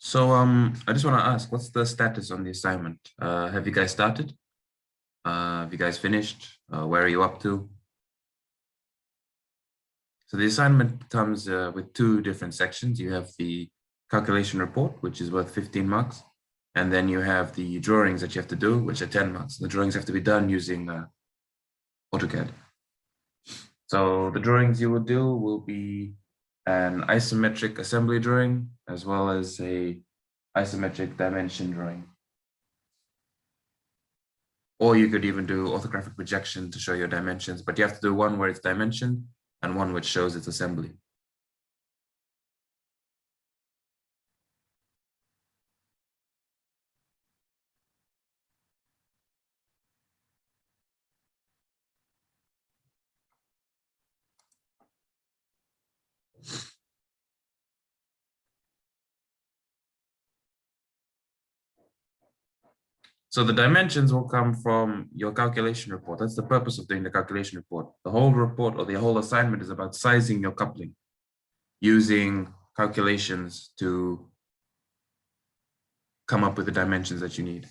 I just want to ask, what's the status on the assignment? Have you guys started? Have you guys finished? Where are you up to? So the assignment comes with two different sections. You have the calculation report, which is worth 15 marks. And then you have the drawings that you have to do, which are 10 marks. The drawings have to be done using AutoCAD. So the drawings you will do will be an isometric assembly drawing, as well as a isometric dimension drawing. Or you could even do orthographic projection to show your dimensions, but you have to do one where it's dimension and one which shows its assembly. So the dimensions will come from your calculation report. That's the purpose of doing the calculation report. The whole report or the whole assignment is about sizing your coupling, using calculations to come up with the dimensions that you need.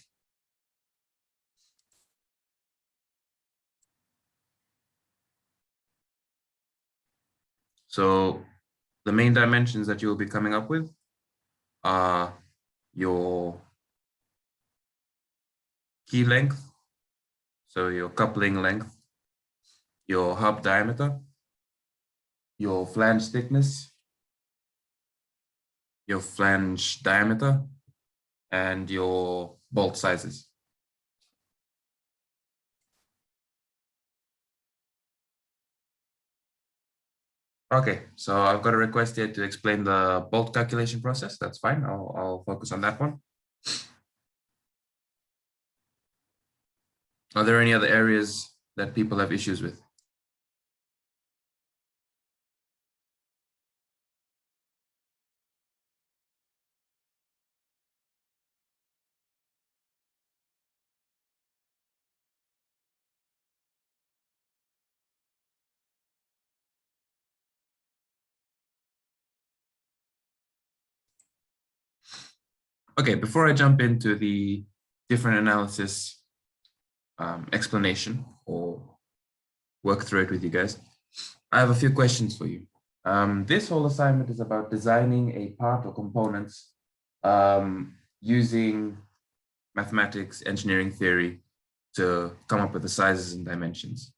So the main dimensions that you will be coming up with are your key length, so your coupling length, your hub diameter, your flange thickness, your flange diameter, and your bolt sizes. Okay, so I've got a request here to explain the bolt calculation process. That's fine. I'll focus on that one. Are there any other areas that people have issues with? Okay, before I jump into the different analysis explanation or work through it with you guys, I have a few questions for you. This whole assignment is about designing a part or components using mathematics, engineering theory to come up with the sizes and dimensions,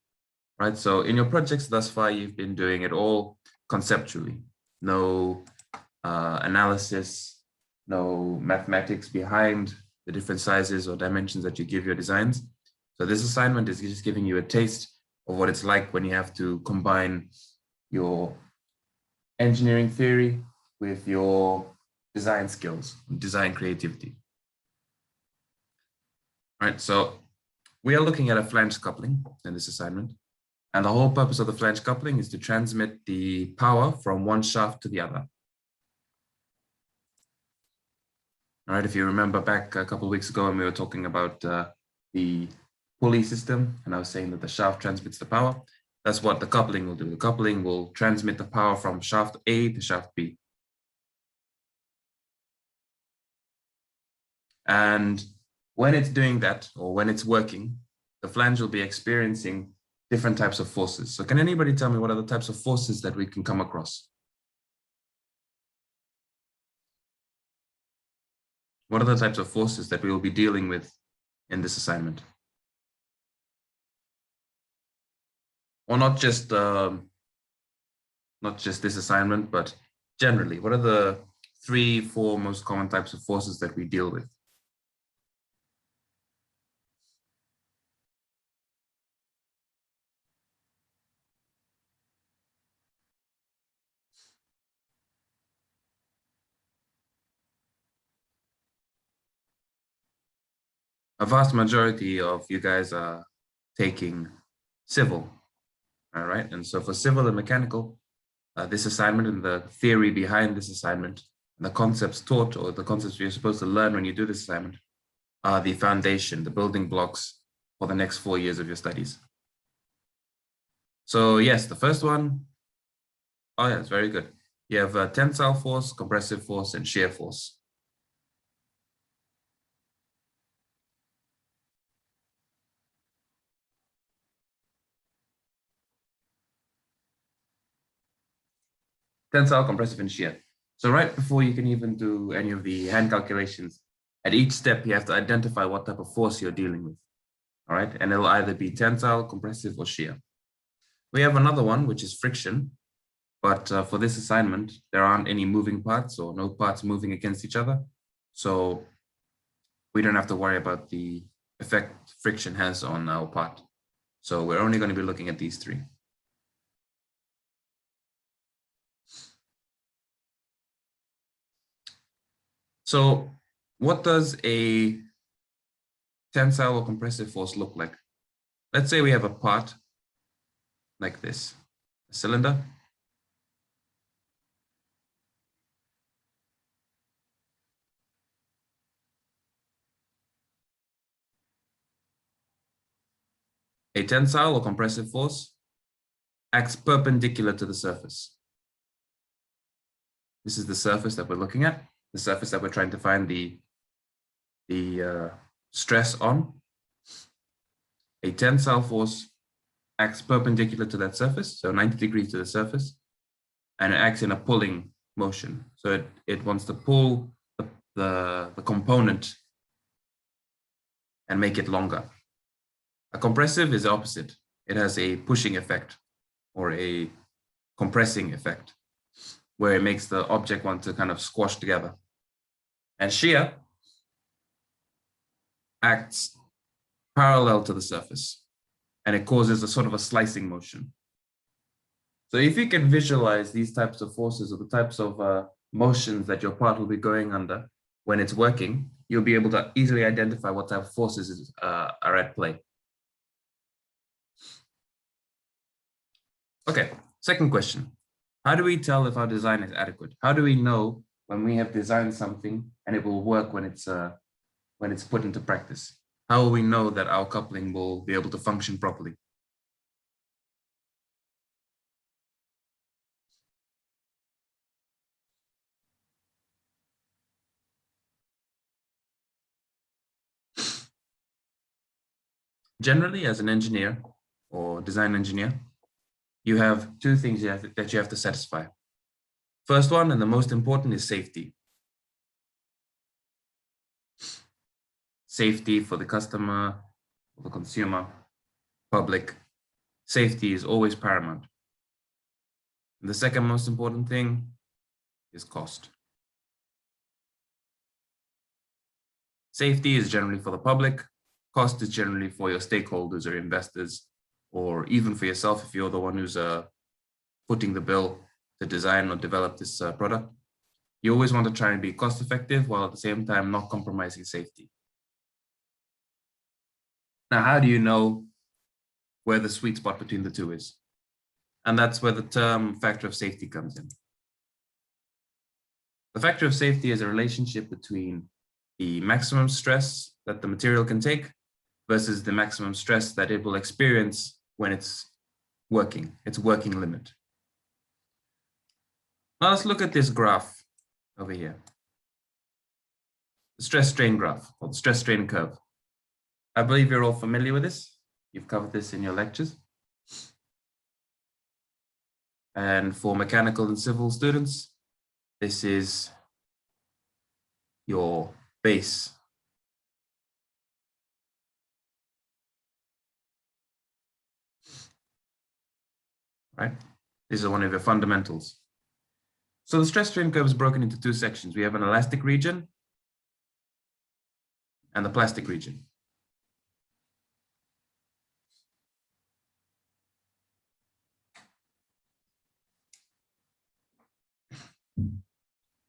right? So in your projects thus far, you've been doing it all conceptually, no analysis, no mathematics behind the different sizes or dimensions that you give your designs. So this assignment is just giving you a taste of what it's like when you have to combine your engineering theory with your design skills, design creativity. Right, so we are looking at a flange coupling in this assignment. And the whole purpose of the flange coupling is to transmit the power from one shaft to the other. All right, if you remember back a couple of weeks ago when we were talking about the pulley system, and I was saying that the shaft transmits the power, that's what the coupling will do. The coupling will transmit the power from shaft A to shaft B. And when it's doing that, or when it's working, the flange will be experiencing different types of forces. So can anybody tell me what are the types of forces that we can come across? What are the types of forces that we will be dealing with in this assignment? Or not just this assignment, but generally, what are the 3-4 most common types of forces that we deal with? A vast majority of you guys are taking civil, all right? And so for civil and mechanical, this assignment and the theory behind this assignment, and the concepts taught or the concepts you're supposed to learn when you do this assignment are the foundation, the building blocks for the next 4 years of your studies. So yes, the first one, oh yeah, it's very good. You have tensile force, compressive force, and shear force. tensile, compressive, and shear. So right before you can even do any of the hand calculations, at each step, you have to identify what type of force you're dealing with. All right, and it'll either be tensile, compressive, or shear. We have another one, which is friction. But for this assignment, there aren't any moving parts or no parts moving against each other. So we don't have to worry about the effect friction has on our part. So we're only going to be looking at these three. So what does a tensile or compressive force look like? Let's say we have a part like this, a cylinder. A tensile or compressive force acts perpendicular to the surface. This is the surface that we're looking at, the surface that we're trying to find the stress on. A tensile force acts perpendicular to that surface, so 90 degrees to the surface, and it acts in a pulling motion. So it wants to pull the component and make it longer. A compressive is the opposite. It has a pushing effect or a compressing effect, where it makes the object want to kind of squash together. And shear acts parallel to the surface, and it causes a sort of a slicing motion. So if you can visualize these types of forces or the types of motions that your part will be going under when it's working, you'll be able to easily identify what type of forces are at play. Okay, second question. How do we tell if our design is adequate? How do we know when we have designed something and it will work when it's put into practice? How will we know that our coupling will be able to function properly? Generally, as an engineer or design engineer, you have two things that you have to satisfy. First one, and the most important, is safety. Safety for the customer, for the consumer, public. Safety is always paramount. And the second most important thing is cost. Safety is generally for the public. Cost is generally for your stakeholders or investors, or even for yourself if you're the one who's footing the bill to design or develop this product. You always want to try and be cost effective while at the same time not compromising safety. Now, how do you know where the sweet spot between the two is? And that's where the term factor of safety comes in. The factor of safety is a relationship between the maximum stress that the material can take versus the maximum stress that it will experience when it's working, its working limit. Now let's look at this graph over here. The stress strain graph, or the stress strain curve. I believe you're all familiar with this. You've covered this in your lectures. And for mechanical and civil students, this is your base. Right? These are one of your fundamentals. So the stress strain curve is broken into two sections. We have an elastic region and the plastic region.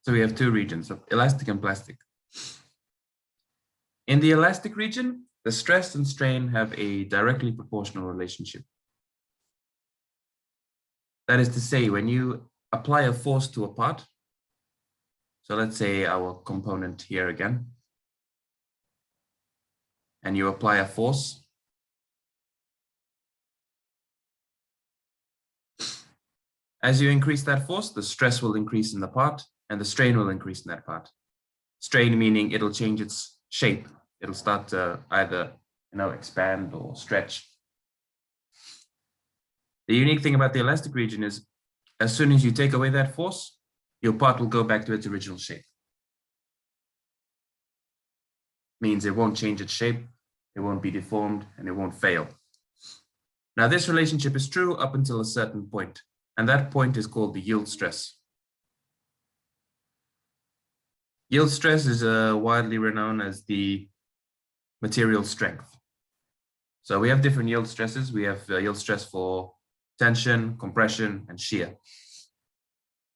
So we have two regions of elastic and plastic. In the elastic region, the stress and strain have a directly proportional relationship. That is to say, when you apply a force to a part, so let's say our component here again, and you apply a force, as you increase that force, the stress will increase in the part and the strain will increase in that part. Strain meaning it'll change its shape. It'll start to either expand or stretch. The unique thing about the elastic region is as soon as you take away that force, your part will go back to its original shape. Means it won't change its shape, it won't be deformed, and it won't fail. Now, this relationship is true up until a certain point, and that point is called the yield stress. Yield stress is widely renowned as the material strength. So we have different yield stresses. We have yield stress for tension, compression, and shear.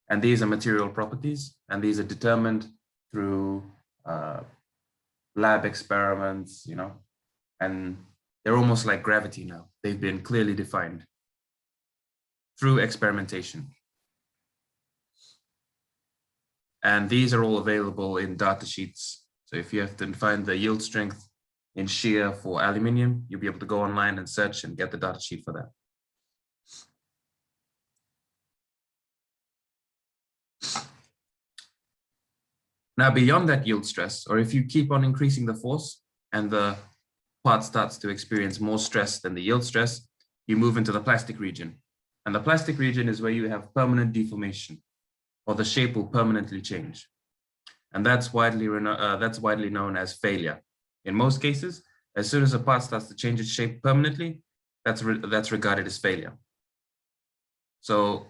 And these are material properties, and these are determined through lab experiments, you know, and they're almost like gravity now. They've been clearly defined through experimentation. And these are all available in data sheets. So if you have to find the yield strength in shear for aluminium, you'll be able to go online and search and get the data sheet for that. Now, beyond that yield stress, or if you keep on increasing the force and the part starts to experience more stress than the yield stress, you move into the plastic region. And the plastic region is where you have permanent deformation, or the shape will permanently change. And that's widely known as failure. In most cases, as soon as a part starts to change its shape permanently, that's regarded as failure. So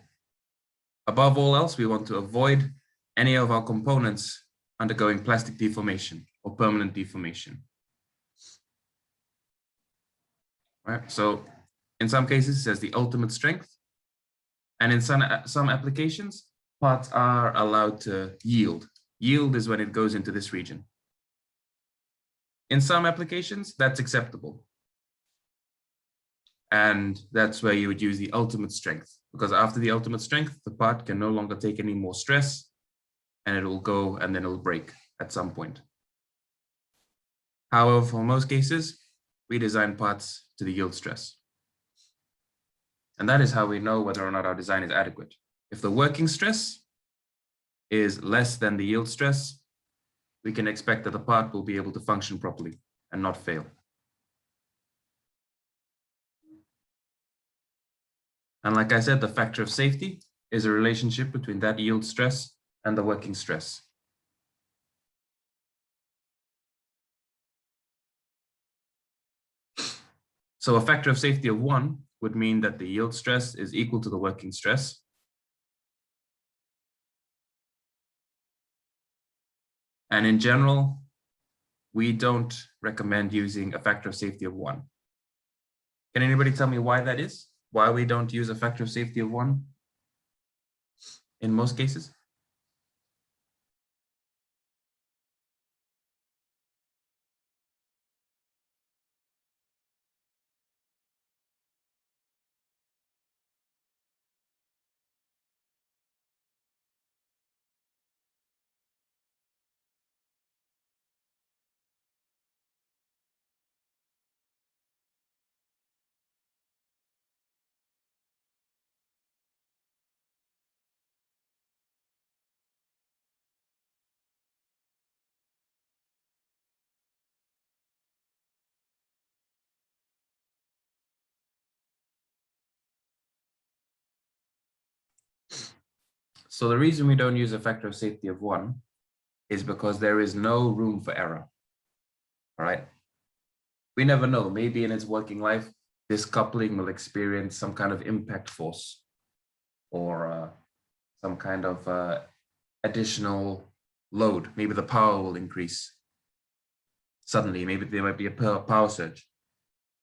above all else, we want to avoid any of our components undergoing plastic deformation or permanent deformation. Right? So in some cases, it says the ultimate strength. And in some applications, parts are allowed to yield. Yield is when it goes into this region. In some applications, that's acceptable. And that's where you would use the ultimate strength, because after the ultimate strength, the part can no longer take any more stress, and it will go and then it'll break at some point. However, for most cases, we design parts to the yield stress. And that is how we know whether or not our design is adequate. If the working stress is less than the yield stress, we can expect that the part will be able to function properly and not fail. And like I said, the factor of safety is a relationship between that yield stress and the working stress. So a factor of safety of 1 would mean that the yield stress is equal to the working stress. And in general, we don't recommend using a factor of safety of 1. Can anybody tell me why that is? Why we don't use a factor of safety of 1 in most cases? So the reason we don't use a factor of safety of 1 is because there is no room for error. All right. We never know. Maybe in its working life, this coupling will experience some kind of impact force or some kind of additional load. Maybe the power will increase suddenly. Maybe there might be a power surge.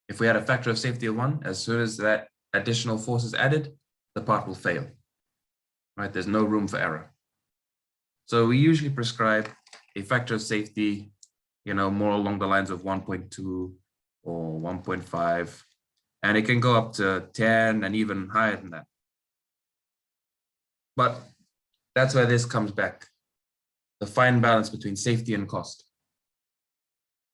If we had a factor of safety of 1, as soon as that additional force is added, the part will fail. Right? There's no room for error. So we usually prescribe a factor of safety, you know, more along the lines of 1.2 or 1.5, and it can go up to 10 and even higher than that. But that's where this comes back, the fine balance between safety and cost.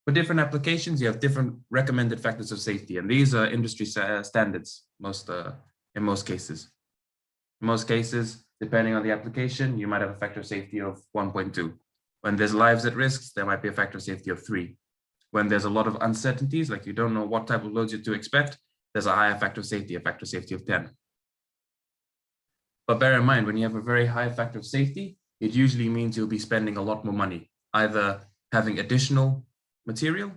For different applications, you have different recommended factors of safety, and these are industry standards in most cases. In most cases, depending on the application, you might have a factor of safety of 1.2. When there's lives at risk, there might be a factor of safety of 3. When there's a lot of uncertainties, like you don't know what type of loads you're to expect, there's a higher factor of safety, a factor of safety of 10. But bear in mind, when you have a very high factor of safety, it usually means you'll be spending a lot more money, either having additional material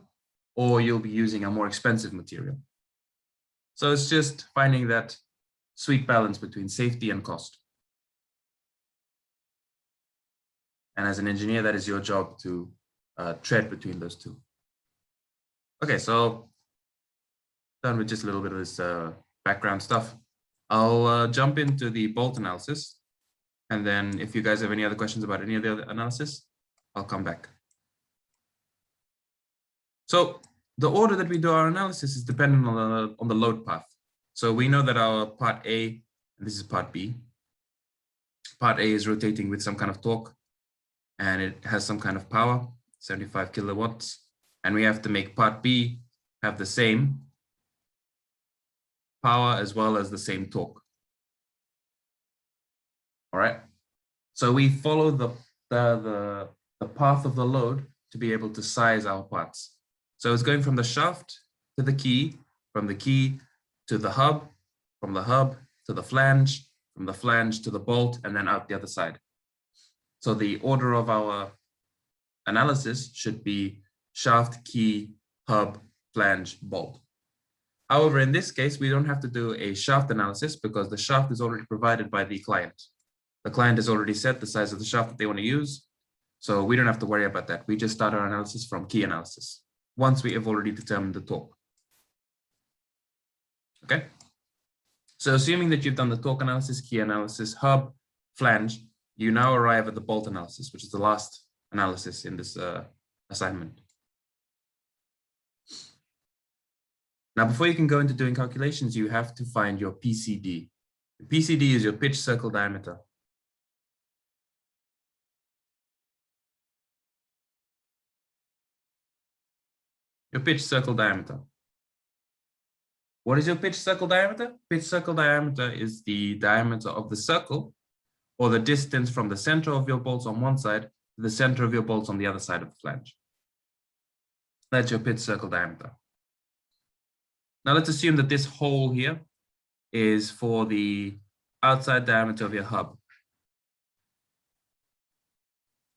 or you'll be using a more expensive material. So it's just finding that sweet balance between safety and cost. And as an engineer, that is your job to tread between those two. Okay, so done with just a little bit of this background stuff. I'll jump into the bolt analysis. And then if you guys have any other questions about any of the other analysis, I'll come back. So the order that we do our analysis is dependent on the load path. So we know that our part A, and this is part B. Part A is rotating with some kind of torque, and it has some kind of power, 75 kilowatts. And we have to make part B have the same power as well as the same torque. All right. So we follow the path of the load to be able to size our parts. So it's going from the shaft to the key, from the key to the hub, from the hub to the flange, from the flange to the bolt, and then out the other side. So the order of our analysis should be shaft, key, hub, flange, bolt. However, in this case, we don't have to do a shaft analysis because the shaft is already provided by the client. The client has already set the size of the shaft that they want to use. So we don't have to worry about that. We just start our analysis from key analysis once we have already determined the torque. Okay. So assuming that you've done the torque analysis, key analysis, hub, flange, you now arrive at the bolt analysis, which is the last analysis in this assignment. Now, before you can go into doing calculations, you have to find your PCD. The PCD is your pitch circle diameter. Your pitch circle diameter. What is your pitch circle diameter? Pitch circle diameter is the diameter of the circle, or the distance from the center of your bolts on one side to the center of your bolts on the other side of the flange. That's your pitch circle diameter. Now let's assume that this hole here is for the outside diameter of your hub.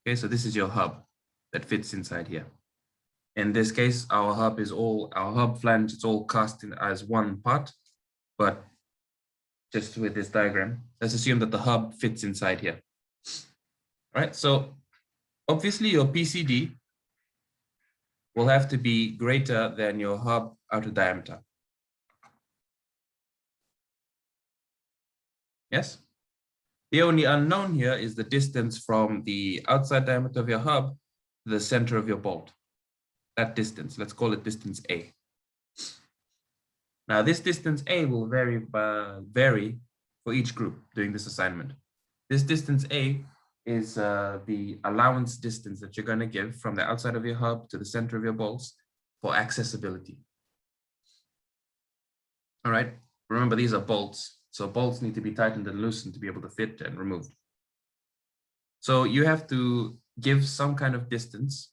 Okay, so this is your hub that fits inside here. In this case, our hub flange, it's all cast in as one part, but just with this diagram, let's assume that the hub fits inside here. All right, so obviously your PCD will have to be greater than your hub outer diameter. Yes? The only unknown here is the distance from the outside diameter of your hub to the center of your bolt. That distance, let's call it distance A. Now this distance A will vary for each group doing this assignment. This distance A is the allowance distance that you're going to give from the outside of your hub to the center of your bolts for accessibility. All right, remember these are bolts, so bolts need to be tightened and loosened to be able to fit and removed. So you have to give some kind of distance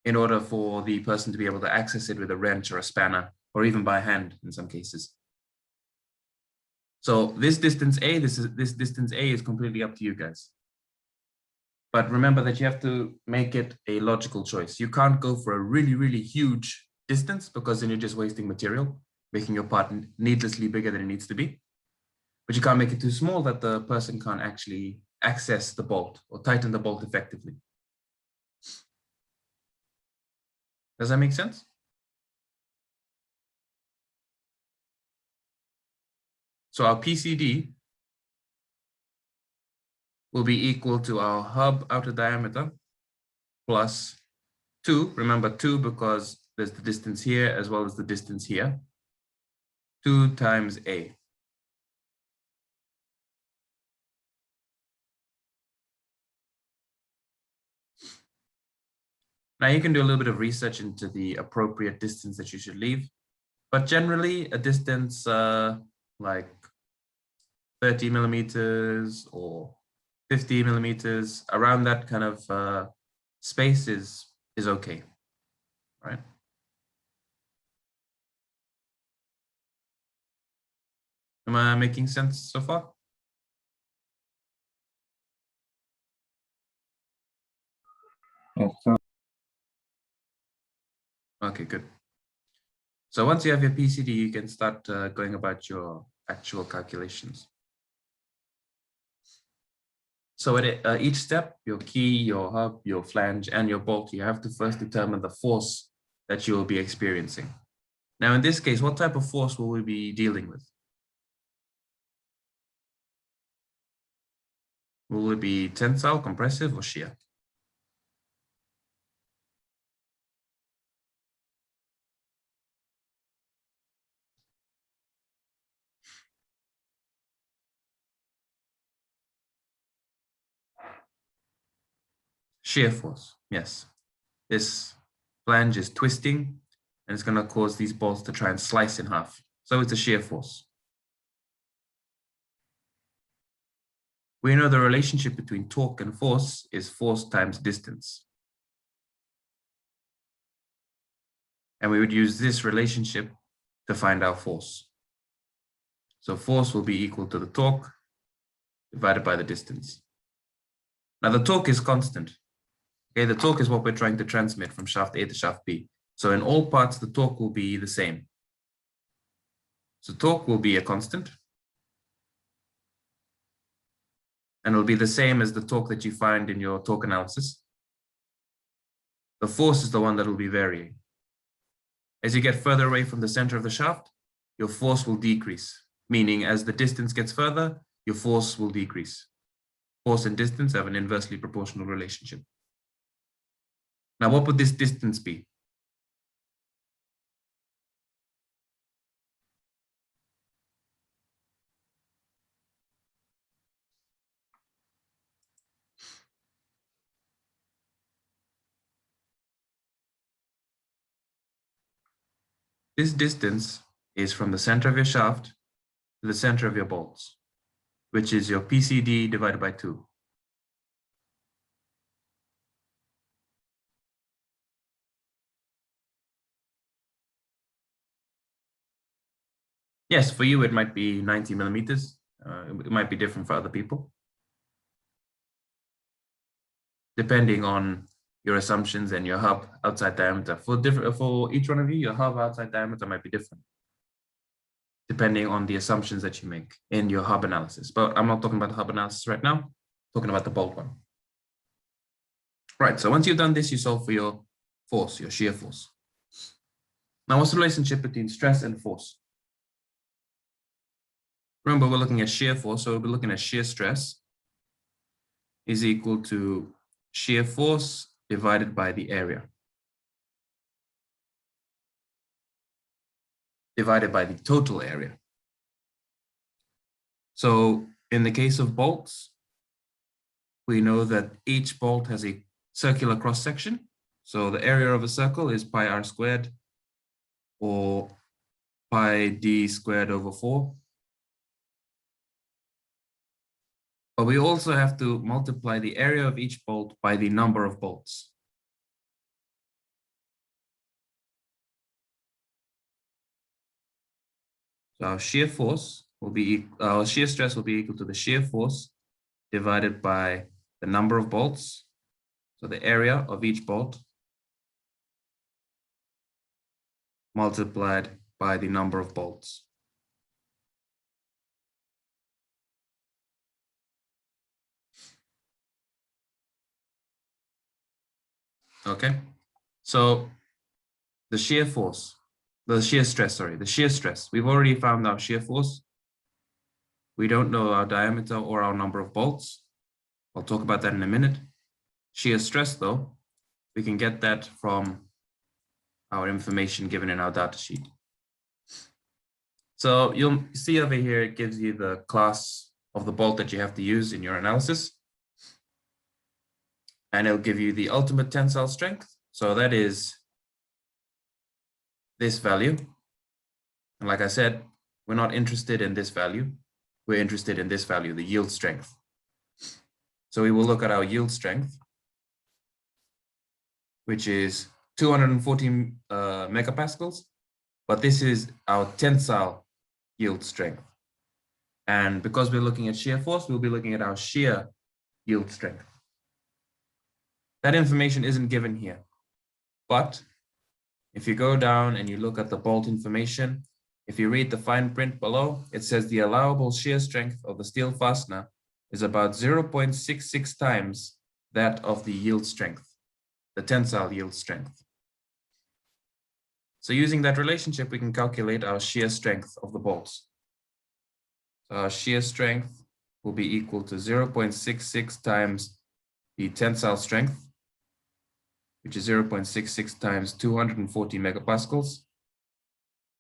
in order for the person to be able to access it with a wrench or a spanner, or even by hand in some cases. So this distance A, this distance A is completely up to you guys. But remember that you have to make it a logical choice. You can't go for a really, really huge distance because then you're just wasting material, making your part needlessly bigger than it needs to be. But you can't make it too small that the person can't actually access the bolt or tighten the bolt effectively. Does that make sense? So our PCD will be equal to our hub outer diameter plus 2. Remember 2 because there's the distance here as well as the distance here. 2 times A. Now you can do a little bit of research into the appropriate distance that you should leave, but generally a distance like 30 millimeters or 50 millimeters, around that kind of space is okay, right? Am I making sense so far? Yes, sir. Okay, good. So once you have your PCD, you can start going about your actual calculations. So at each step, your key, your hub, your flange, and your bolt, you have to first determine the force that you will be experiencing. Now, in this case, what type of force will we be dealing with? Will it be tensile, compressive, or shear? Shear force, yes. This flange is twisting, and it's going to cause these bolts to try and slice in half. So it's a shear force. We know the relationship between torque and force is force times distance. And we would use this relationship to find our force. So force will be equal to the torque divided by the distance. Now the torque is constant. Okay, the torque is what we're trying to transmit from shaft A to shaft B. So in all parts, the torque will be the same. So torque will be a constant. And it'll be the same as the torque that you find in your torque analysis. The force is the one that will be varying. As you get further away from the center of the shaft, your force will decrease, meaning as the distance gets further, your force will decrease. Force and distance have an inversely proportional relationship. Now, what would this distance be? This distance is from the center of your shaft to the center of your bolts, which is your PCD divided by 2. Yes, for you, it might be 90 millimeters. It might be different for other people, depending on your assumptions and your hub outside diameter. For each one of you, your hub outside diameter might be different, depending on the assumptions that you make in your hub analysis. But I'm not talking about the hub analysis right now, I'm talking about the bolt one. Right, so once you've done this, you solve for your force, your shear force. Now, what's the relationship between stress and force? Remember, we're looking at shear force, so we'll be looking at shear stress is equal to shear force divided by the area, divided by the total area. So in the case of bolts, we know that each bolt has a circular cross-section. So the area of a circle is pi r squared, or pi d squared over 4. But we also have to multiply the area of each bolt by the number of bolts. So our shear force will be, our shear stress will be equal to the shear force divided by the number of bolts, so the area of each bolt, multiplied by the number of bolts. Okay, so the shear force, the shear stress, we've already found our shear force. We don't know our diameter or our number of bolts. I'll talk about that in a minute. Shear stress, though, we can get that from our information given in our data sheet. So you'll see over here, it gives you the class of the bolt that you have to use in your analysis. And it'll give you the ultimate tensile strength. So that is this value. And like I said, we're not interested in this value. We're interested in this value, the yield strength. So we will look at our yield strength, which is 214 megapascals, but this is our tensile yield strength. And because we're looking at shear force, we'll be looking at our shear yield strength. That information isn't given here. But if you go down and you look at the bolt information, if you read the fine print below, it says the allowable shear strength of the steel fastener is about 0.66 times that of the yield strength, the tensile yield strength. So using that relationship, we can calculate our shear strength of the bolts. So our shear strength will be equal to 0.66 times the tensile strength, which is 0.66 times 240 megapascals,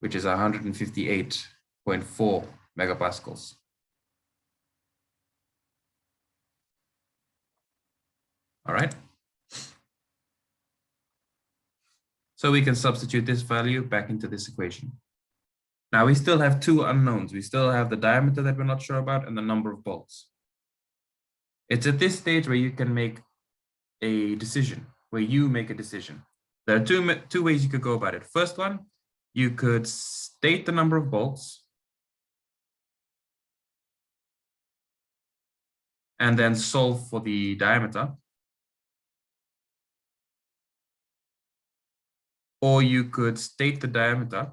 which is 158.4 megapascals. All right. So we can substitute this value back into this equation. Now we still have two unknowns. We still have the diameter that we're not sure about and the number of bolts. It's at this stage where you can make a decision, where you make a decision. There are two ways you could go about it. First one, you could state the number of bolts and then solve for the diameter. Or you could state the diameter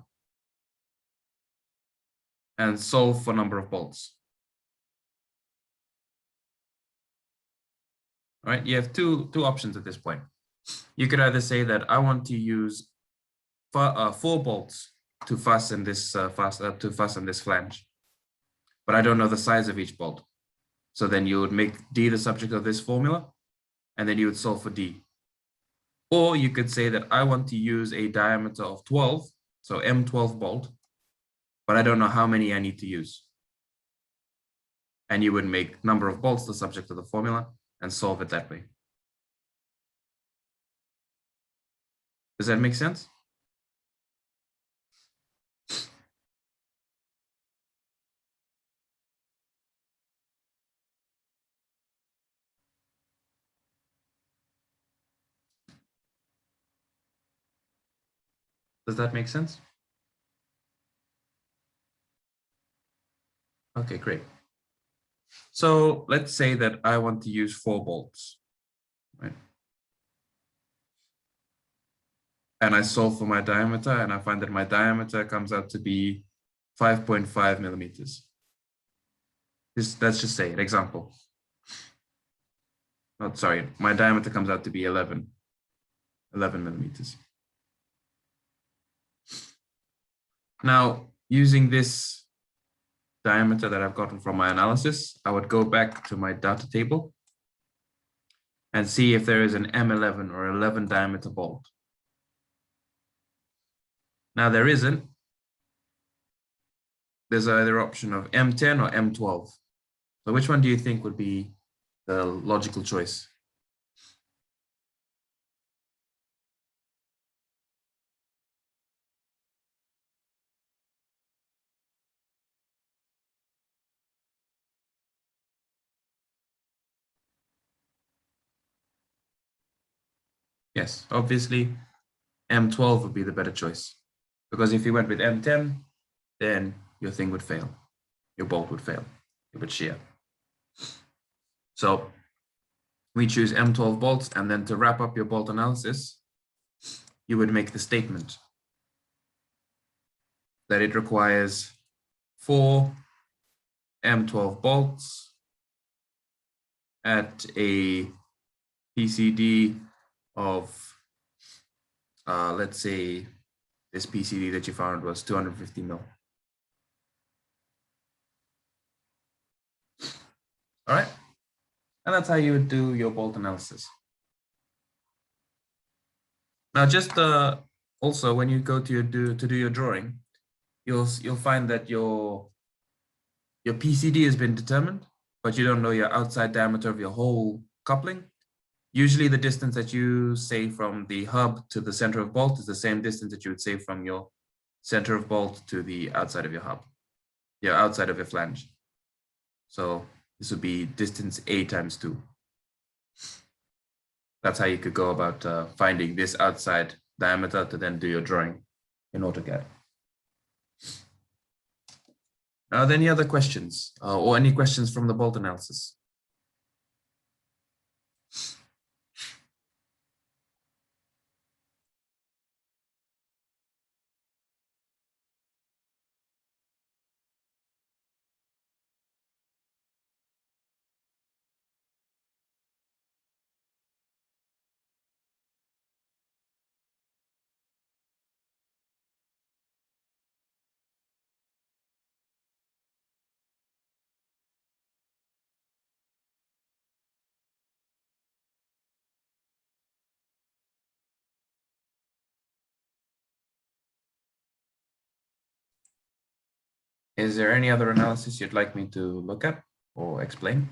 and solve for number of bolts. All right, you have two options at this point. You could either say that I want to use 4 bolts to fasten this flange, but I don't know the size of each bolt. So then you would make D the subject of this formula, and then you would solve for D. Or you could say that I want to use a diameter of 12, so M12 bolt, but I don't know how many I need to use. And you would make number of bolts the subject of the formula and solve it that way. Does that make sense? Does that make sense? Okay, great. So let's say that I want to use 4 bolts, right? And I solve for my diameter and I find that my diameter comes out to be 5.5 millimeters. Let's just say an example. Oh, sorry, my diameter comes out to be 11 millimeters. Now, using this diameter that I've gotten from my analysis, I would go back to my data table and see if there is an M11 or 11 diameter bolt. Now there isn't. There's either option of M10 or M12. So which one do you think would be the logical choice? Yes, obviously M12 would be the better choice, because if you went with M10, then your thing would fail. Your bolt would fail. It would shear. So we choose M12 bolts, and then to wrap up your bolt analysis, you would make the statement that it requires 4 M12 bolts at a PCD of, let's say this PCD that you found was 250 mil. All right, and that's how you would do your bolt analysis. Now, just also when you go to do your drawing, you'll find that your PCD has been determined, but you don't know your outside diameter of your whole coupling. Usually the distance that you say from the hub to the center of bolt is the same distance that you would say from your center of bolt to the outside of your hub, your outside of your flange. So this would be distance A times 2. That's how you could go about finding this outside diameter to then do your drawing in AutoCAD. Are there any other questions or any questions from the bolt analysis? Is there any other analysis you'd like me to look at or explain?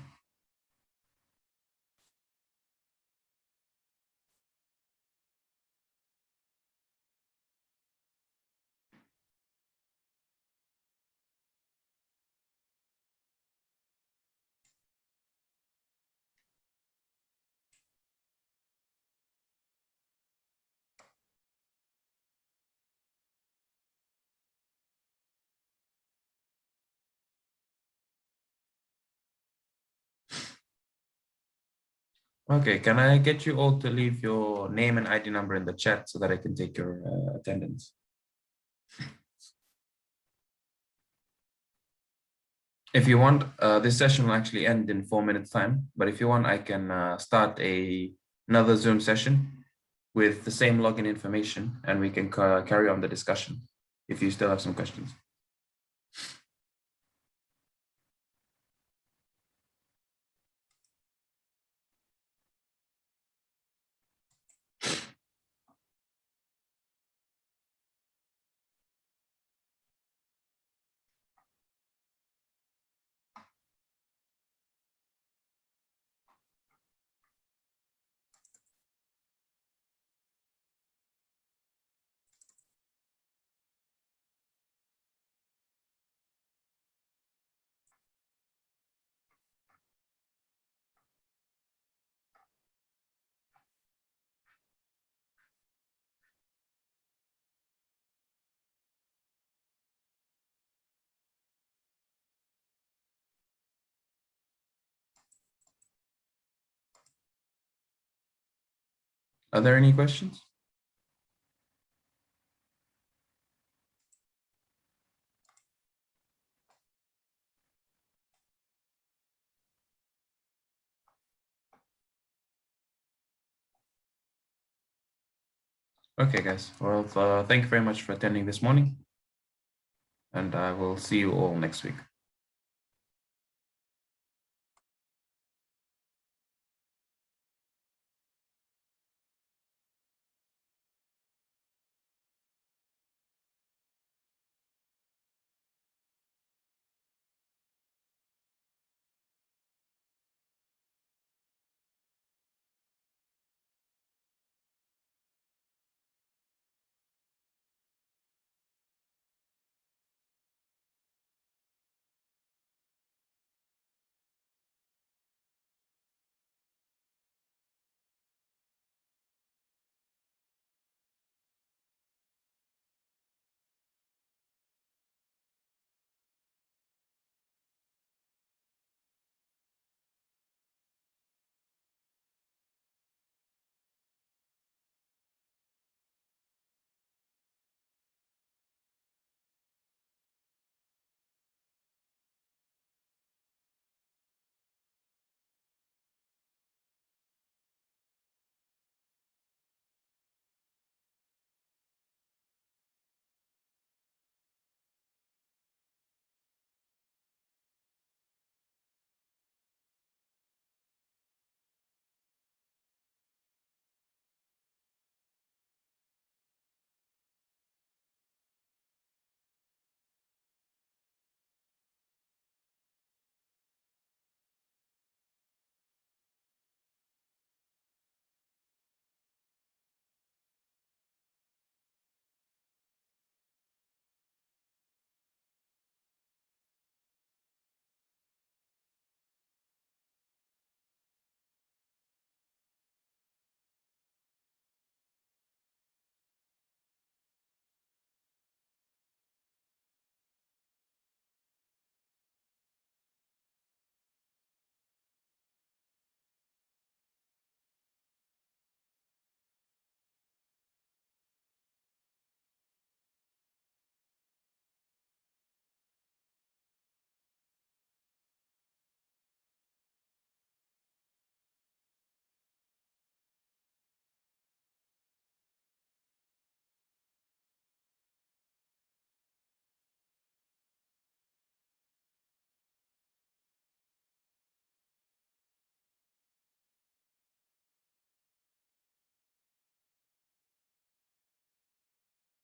Okay, can I get you all to leave your name and ID number in the chat so that I can take your attendance? If you want, this session will actually end in 4 minutes time, but if you want, I can start another Zoom session with the same login information and we can carry on the discussion if you still have some questions. Are there any questions? Okay, guys. Well, thank you very much for attending this morning, and I will see you all next week.